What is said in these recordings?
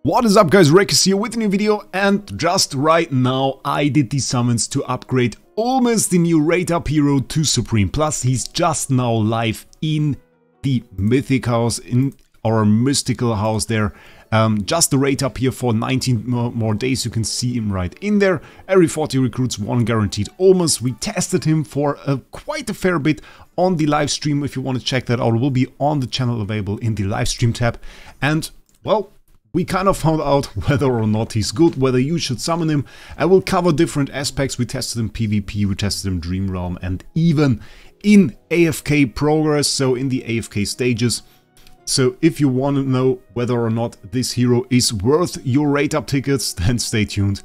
What is up guys, Wraec is here with a new video, and just right now I did the summons to upgrade Ulmus, the new rate up hero, to Supreme. Plus he's just now live in the Mythic house, in our mystical house there. Just the rate up here for 19 more days. You can see him right in there. Every 40 recruits, one guaranteed Ulmus. We tested him for quite a fair bit on the live stream. If you want to check that out, it will be on the channel, available in the live stream tab. And well, we kind of found out whether or not he's good, whether you should summon him. I will cover different aspects. We tested him PvP, we tested him Dream Realm, and even in AFK progress, so in the AFK stages. So if you want to know whether or not this hero is worth your rate up tickets, then stay tuned.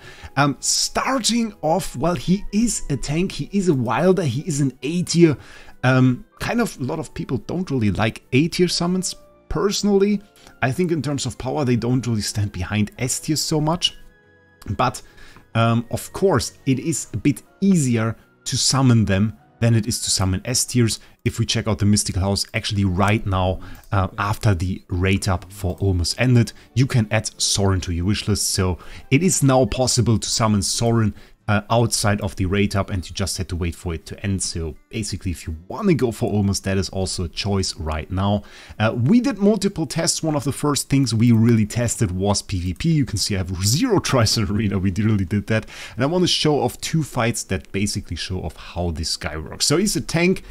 Starting off, well, he is a tank, he is a wilder, he is an A tier. Kind of a lot of people don't really like A tier summons. Personally, I think in terms of power, they don't really stand behind S tiers so much. But of course, it is a bit easier to summon them than it is to summon S tiers. If we check out the Mystical house, actually right now, after the rate up for Ulmus ended, you can add Sorin to your wishlist. So it is now possible to summon Sorin outside of the rate up, and you just had to wait for it to end. So basically, if you want to go for Ulmus, that is also a choice right now. We did multiple tests. One of the first things we really tested was PvP. You can see I have 0 tries in arena. We really did that. And I want to show off 2 fights that basically show off how this guy works. So he's a tank.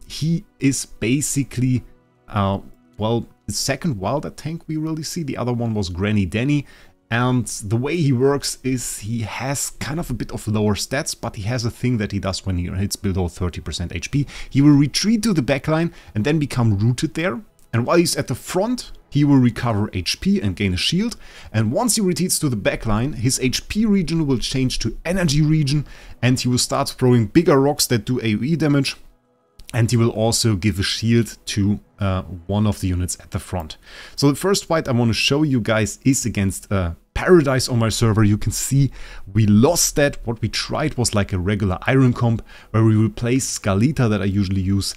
He is basically, well, the second wilder tank we really see. The other one was Granny Danny. And the way he works is he has kind of a bit of lower stats, but he has a thing that he does when he hits below 30% HP. He will retreat to the backline and then become rooted there. And while he's at the front, he will recover HP and gain a shield. And once he retreats to the backline, his HP region will change to energy region, and he will start throwing bigger rocks that do AoE damage. And he will also give a shield to one of the units at the front. So the first fight I want to show you guys is against Paradise on my server. You can see we lost that. What we tried was like a regular Iron comp, where we replaced Scalita that I usually use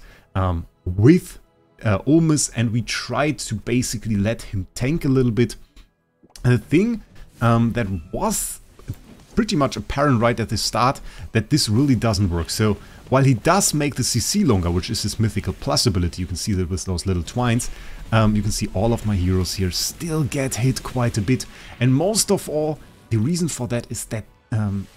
with Ulmus, and we tried to basically let him tank a little bit. And the thing that was pretty much apparent right at the start, that this really doesn't work. So while he does make the CC longer, which is his Mythical Plus ability, you can see that with those little twines, you can see all of my heroes here still get hit quite a bit. And most of all, the reason for that is that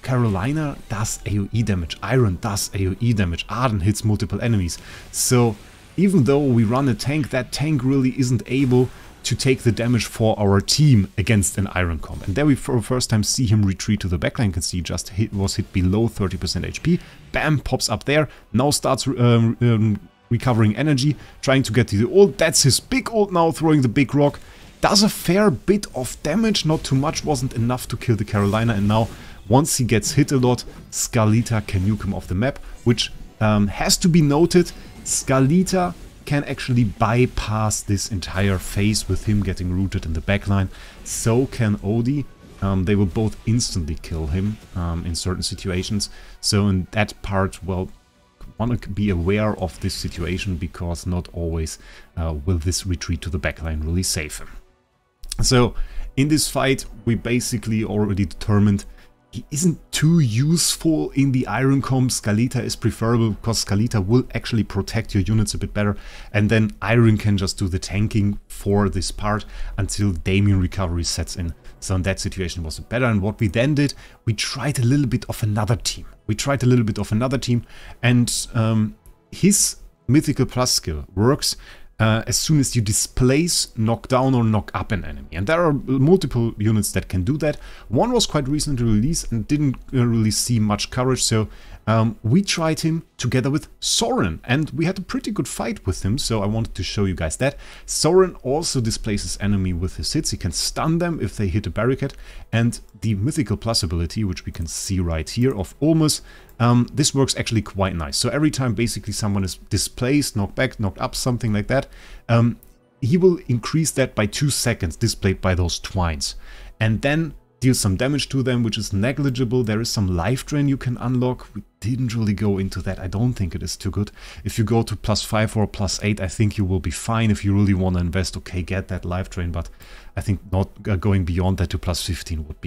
Carolina does AoE damage, Iron does AoE damage, Arden hits multiple enemies. So even though we run a tank, that tank really isn't able to take the damage for our team against an Iron comp. And there we for the first time see him retreat to the backline. You can see just was hit below 30% HP. Bam, pops up there. Now starts recovering energy, trying to get to the ult. That's his big ult now, throwing the big rock. Does a fair bit of damage, not too much, wasn't enough to kill the Carolina. And now, once he gets hit a lot, Scalita can nuke him off the map, which has to be noted. Scalita can actually bypass this entire phase with him getting rooted in the backline. So can Odie. They will both instantly kill him in certain situations. So in that part, well, want to be aware of this situation, because not always will this retreat to the backline really save him. So in this fight, we basically already determined he isn't too useful in the Iron comp. Scalita is preferable, because Scalita will actually protect your units a bit better. And then Iron can just do the tanking for this part until Damien recovery sets in. So in that situation was better. And what we then did, we tried a little bit of another team. And his Mythical Plus skill works as soon as you displace, knock down or knock up an enemy. And there are multiple units that can do that. One was quite recently released and didn't really see much coverage, so we tried him together with Sorin, and we had a pretty good fight with him, so I wanted to show you guys that. Sorin also displaces enemy with his hits. He can stun them if they hit a barricade, and the Mythical Plus ability, which we can see right here, of Ulmus, this works actually quite nice. So every time basically someone is displaced, knocked back, knocked up, something like that, he will increase that by 2 seconds, displayed by those twines. And then deal some damage to them, which is negligible. There is some life drain you can unlock. We didn't really go into that. I don't think it is too good. If you go to +5 or +8, I think you will be fine. If you really want to invest, okay, get that life drain, but I think not going beyond that to +15 would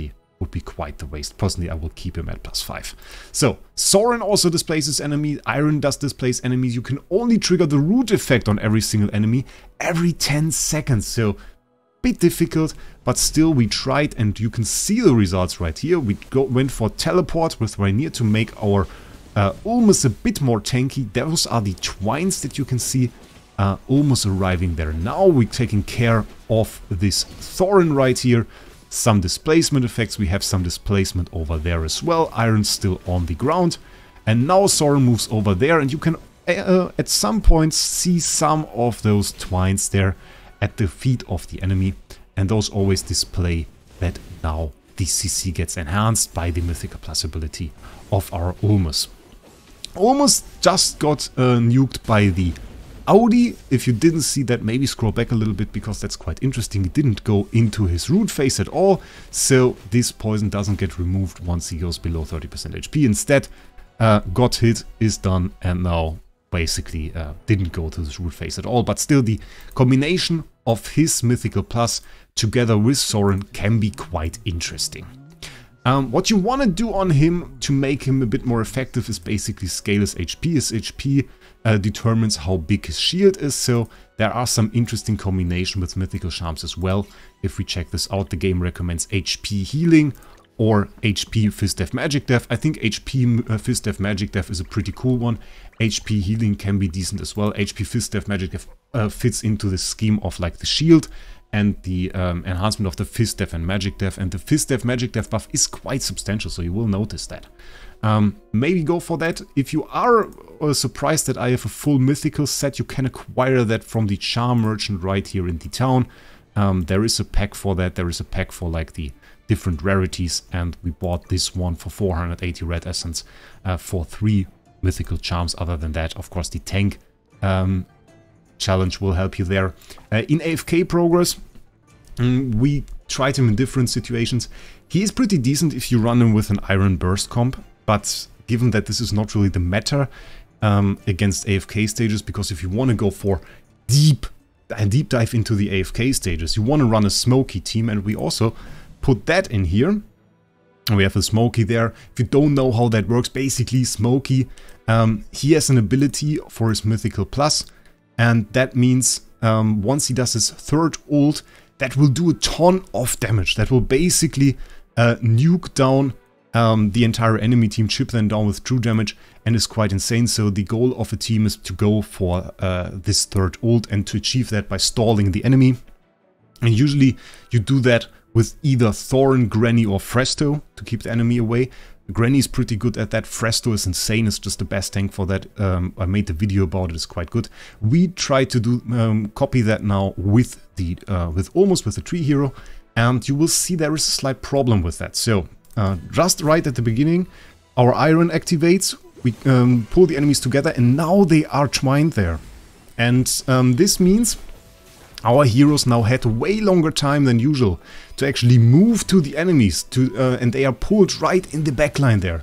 be quite the waste. Personally, I will keep him at +5. So, Sorin also displaces enemies. Iron does displace enemies. You can only trigger the root effect on every single enemy every 10 seconds. So, bit difficult, but still we tried, and you can see the results right here. We went for teleport with Rainier to make our Ulmus a bit more tanky. Those are the twines that you can see. Ulmus arriving there now. We're taking care of this Thorin right here. Some displacement effects. We have some displacement over there as well. Iron's still on the ground. And now Sorin moves over there, and you can at some point see some of those twines there at the feet of the enemy, and those always display that now the CC gets enhanced by the Mythical Plus ability of our Ulmus. Ulmus just got nuked by the Audi. If you didn't see that, maybe scroll back a little bit, because that's quite interesting. He didn't go into his root phase at all, so this poison doesn't get removed once he goes below 30% HP. Instead, got hit, is done, and now basically didn't go to this root phase at all. But still, the combination of his Mythical Plus together with Sorin can be quite interesting. What you want to do on him to make him a bit more effective is basically scale his HP. His HP determines how big his shield is, so there are some interesting combination with Mythical Charms as well. If we check this out, the game recommends HP healing or HP Fizz Def Magic Def. I think HP Fizz Def Magic Def is a pretty cool one. HP healing can be decent as well. HP Fizz Def Magic Def fits into the scheme of like the shield and the enhancement of the Fizz Def and Magic Def. And the Fizz Def Magic Def buff is quite substantial, so you will notice that. Maybe go for that. If you are surprised that I have a full mythical set, you can acquire that from the charm merchant right here in the town. There is a pack for that. There is a pack for like the different rarities, and we bought this one for 480 red essence for 3 mythical charms. Other than that, of course, the tank challenge will help you there. In AFK progress, we tried him in different situations. He is pretty decent if you run him with an Iron Burst comp, but given that this is not really the meta against AFK stages, because if you want to go for a deep dive into the AFK stages, you want to run a smoky team, and we also put that in here. We have a Smokey there. If you don't know how that works, basically Smokey, he has an ability for his Mythical Plus, and that means once he does his third ult, that will do a ton of damage. That will basically nuke down the entire enemy team, chip them down with true damage, and is quite insane. So the goal of a team is to go for this third ult, and to achieve that by stalling the enemy. And usually you do that with either Thorin, Granny or Fresto to keep the enemy away. Granny is pretty good at that. Fresto is insane, it's just the best tank for that. I made the video about it, it's quite good. We try to do copy that now with the Ulmus, with the tree hero, and you will see there is a slight problem with that. So just right at the beginning, our iron activates, we pull the enemies together, and now they are twined there. And this means our heroes now had way longer time than usual to actually move to the enemies, and they are pulled right in the backline there.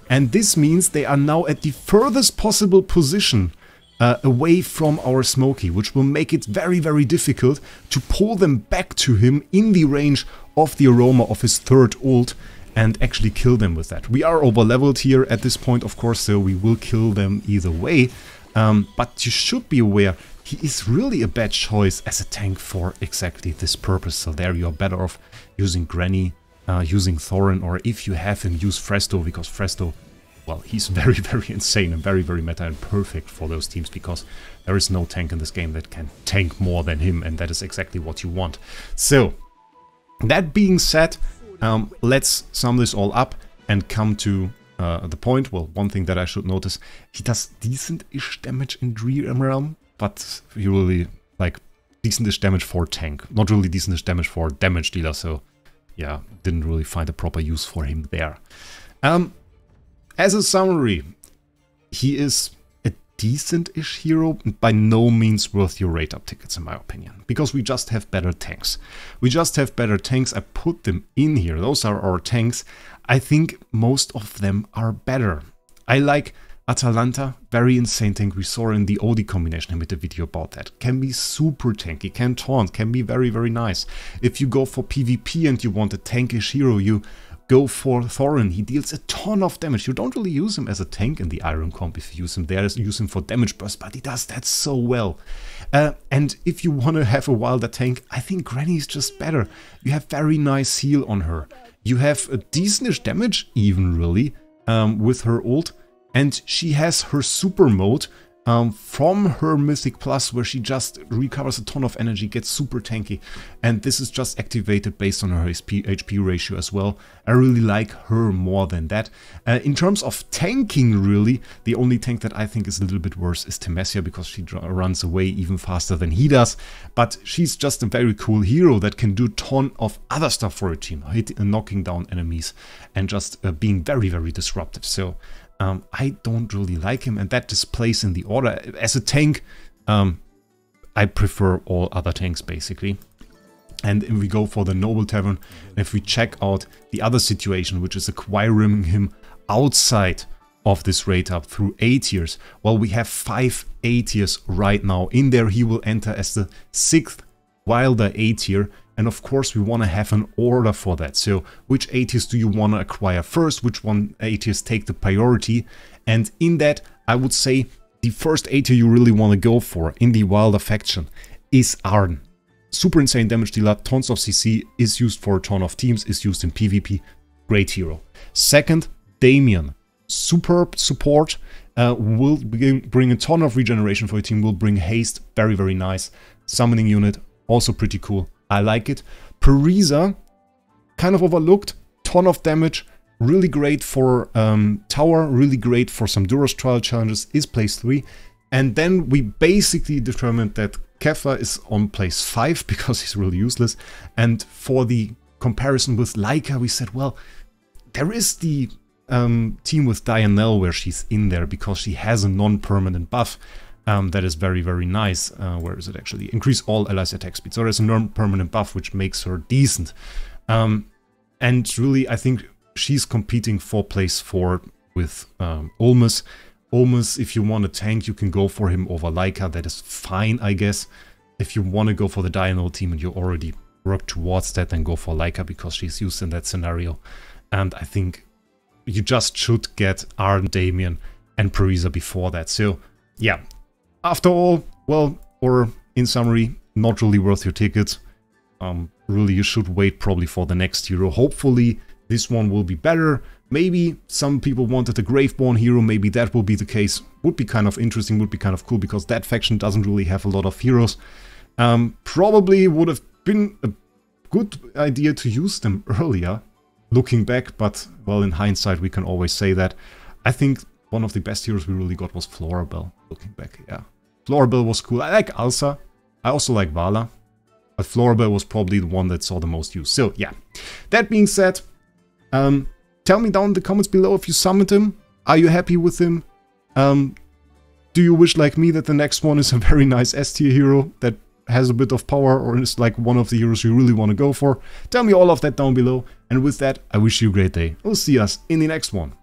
And this means they are now at the furthest possible position away from our Smokey, which will make it very, very difficult to pull them back to him in the range of the aroma of his third ult and actually kill them with that. We are over leveled here at this point, of course, so we will kill them either way. But you should be aware, he is really a bad choice as a tank for exactly this purpose. So there you are better off using Granny, using Thorin, or if you have him, use Fresto, because Fresto, well, he's very, very insane and very, very meta and perfect for those teams, because there is no tank in this game that can tank more than him, and that is exactly what you want. So, that being said, let's sum this all up and come to the point. Well, one thing that I should notice, he does decent-ish damage in Dream Realm, but he really, like, decent-ish damage for tank, not really decent-ish damage for damage dealer, so yeah, didn't really find a proper use for him there. As a summary, he is a decent-ish hero, by no means worth your rate up tickets in my opinion, because we just have better tanks. We just have better tanks. I put them in here. Those are our tanks. I think most of them are better. I like Atalanta, very insane tank. We saw in the OD combination, I made a video about that. Can be super tanky, can taunt, can be very, very nice. If you go for PvP and you want a tankish hero, you go for Thorin. He deals a ton of damage. You don't really use him as a tank in the Iron comp if you use him there. Use him for damage burst, but he does that so well. And if you want to have a wilder tank, I think Granny is just better. You have very nice heal on her. You have a decentish damage even, really, with her ult. And she has her super mode from her Mythic Plus, where she just recovers a ton of energy, gets super tanky. And this is just activated based on her HP ratio as well. I really like her more than that. In terms of tanking, really, the only tank that I think is a little bit worse is Temesia, because she runs away even faster than he does. But she's just a very cool hero that can do a ton of other stuff for a team, knocking down enemies and just being very, very disruptive. So I don't really like him, and that displays in the order. As a tank, I prefer all other tanks, basically. And if we go for the Noble Tavern, if we check out the other situation, which is acquiring him outside of this rate up through A tiers, well, we have 5 A tiers right now. In there, he will enter as the 6th wilder A tier. And of course, we want to have an order for that. So which A tiers do you want to acquire first? Which one A tiers take the priority? And in that, I would say the first A tier you really want to go for in the wilder faction is Arn. Super insane damage dealer, tons of CC, is used for a ton of teams, is used in PvP. Great hero. Second, Damien. Superb support. Will bring a ton of regeneration for your team. Will bring haste. Very, very nice. Summoning unit. Also pretty cool. I like it. Parisa, kind of overlooked, ton of damage, really great for tower, really great for some Duros trial challenges, is place 3. And then we basically determined that Kefla is on place 5 because he's really useless. And for the comparison with Leica, we said, well, there is the team with Dianelle where she's in there because she has a non-permanent buff. That is very, very nice. Where is it actually? Increase all allies attack speed. So there's a non-permanent buff which makes her decent. And really, I think she's competing for place 4 with Ulmus. Ulmus, if you want a tank, you can go for him over Leica. That is fine, I guess. If you want to go for the Dianelle team and you already work towards that, then go for Leica because she's used in that scenario. And I think you just should get Arn, Damien, and Parisa before that. So, yeah. After all, well, or in summary, not really worth your tickets. Really, you should wait probably for the next hero. Hopefully, this one will be better. Maybe some people wanted a Graveborn hero. Maybe that will be the case. Would be kind of interesting, would be kind of cool, because that faction doesn't really have a lot of heroes. Probably would have been a good idea to use them earlier, looking back. But, well, in hindsight, we can always say that. I think one of the best heroes we really got was Florabelle, looking back, yeah. Florabelle was cool. I like Alsa. I also like Vala. But Florabelle was probably the one that saw the most use. So, yeah. That being said, tell me down in the comments below if you summoned him. Are you happy with him? Do you wish, like me, that the next one is a very nice S-tier hero that has a bit of power, or is like one of the heroes you really want to go for? Tell me all of that down below. And with that, I wish you a great day. We'll see us in the next one.